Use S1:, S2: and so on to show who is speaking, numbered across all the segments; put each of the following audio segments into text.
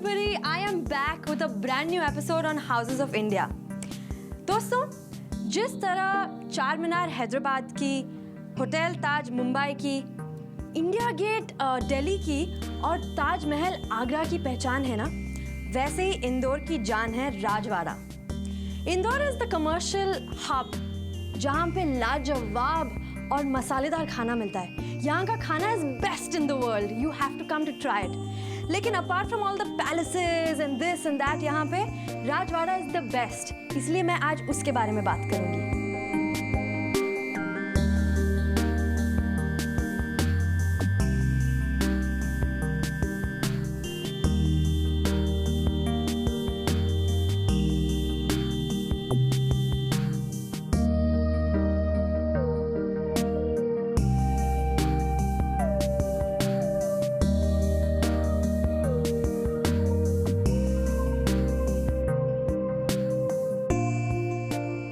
S1: everybody, I am back with a brand new episode on Houses of India. दोस्तों, जिस तरह चार मीनार हैदराबाद की, होटल ताज मुंबई की, इंडिया गेट दिल्ली की और ताजमहल आगरा की पहचान है ना, वैसे ही इंदौर की जान है Rajwada. Indore is the commercial hub जहाँ पे लाजवाब और मसालेदार खाना मिलता है। यहाँ का खाना is best in the world, you have to come to try it. लेकिन apart from all the palaces and this and that, यहाँ पे राजवाड़ा इज द बेस्ट, इसलिए मैं आज उसके बारे में बात करूंगी।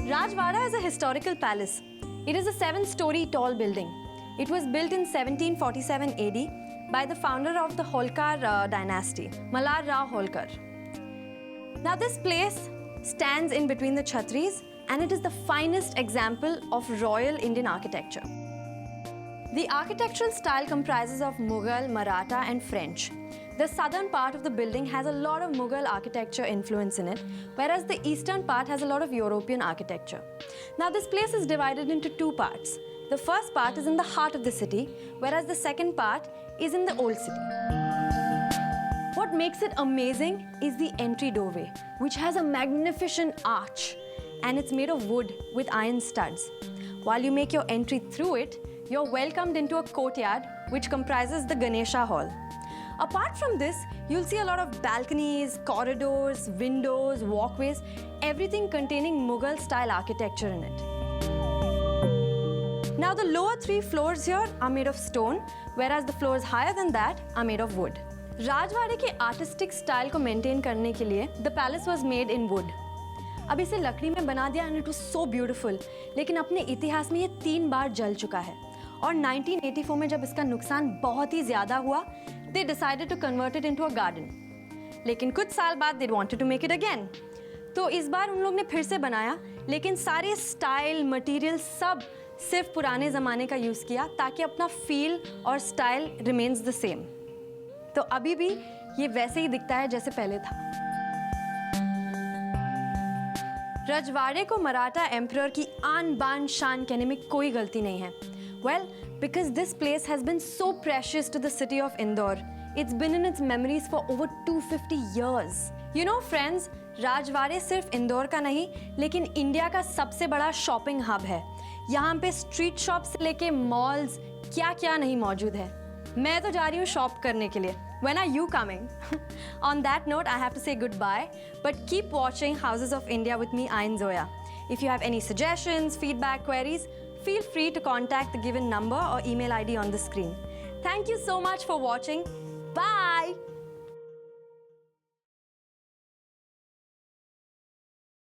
S1: Rajwada is a historical palace. It is a 7-story tall building. It was built in 1747 AD by the founder of the Holkar dynasty, Malhar Rao Holkar. Now this place stands in between the Chhatris and it is the finest example of royal Indian architecture. The architectural style comprises of Mughal, Maratha and French. The southern part of the building has a lot of Mughal architecture influence in it, whereas the eastern part has a lot of European architecture. Now this place is divided into two parts. The first part is in the heart of the city, whereas the second part is in the old city. What makes it amazing is the entry doorway, which has a magnificent arch, and it's made of wood with iron studs. While you make your entry through it, you're welcomed into a courtyard which comprises the Ganesha Hall. Apart from this, you'll see a lot of balconies, corridors, windows, walkways, everything containing Mughal-style architecture in it. Now, the lower 3 floors here are made of stone, whereas the floors higher than that are made of wood. Rajwade के artistic style को maintain करने के लिए, the palace was made in wood. अब इसे लकड़ी में बना दिया and it was so beautiful, लेकिन अपने इतिहास में ये 3 बार जल चुका है। और 1984 में जब इसका नुकसान बहुत ही ज़्यादा हुआ, they decided to convert it into a garden. लेकिन कुछ साल बाद they wanted to make it again. तो इस बार उन लोग ने फिर से बनाया, लेकिन सारे स्टाइल, मटेरियल सब सिर्फ पुराने ज़माने का यूज़ किया ताकि अपना फील और स्टाइल remains the same. तो अभी भी ये वैसे ही दिखता है जैसे पहले था। रजवाड़े को मराठा एम्परर की आन बान शान कहने में कोई गलती नहीं है। Well, because this place has been so precious to the city of Indore. It's been in its memories for over 250 years. You know friends, Rajwade सिर्फ इंदौर का नहीं, लेकिन इंडिया का सबसे बड़ा शॉपिंग हब है। यहाँ पे स्ट्रीट शॉप से लेके मॉल्स, क्या नहीं मौजूद है। मैं तो जा रही हूँ शॉप करने के लिए। When are you coming? On that note, I have to say goodbye, but keep watching Houses of India with me, Ayin Zoya. If you have any suggestions, feedback, queries, feel free to contact the given number or email ID on the screen. Thank you so much for watching. Bye!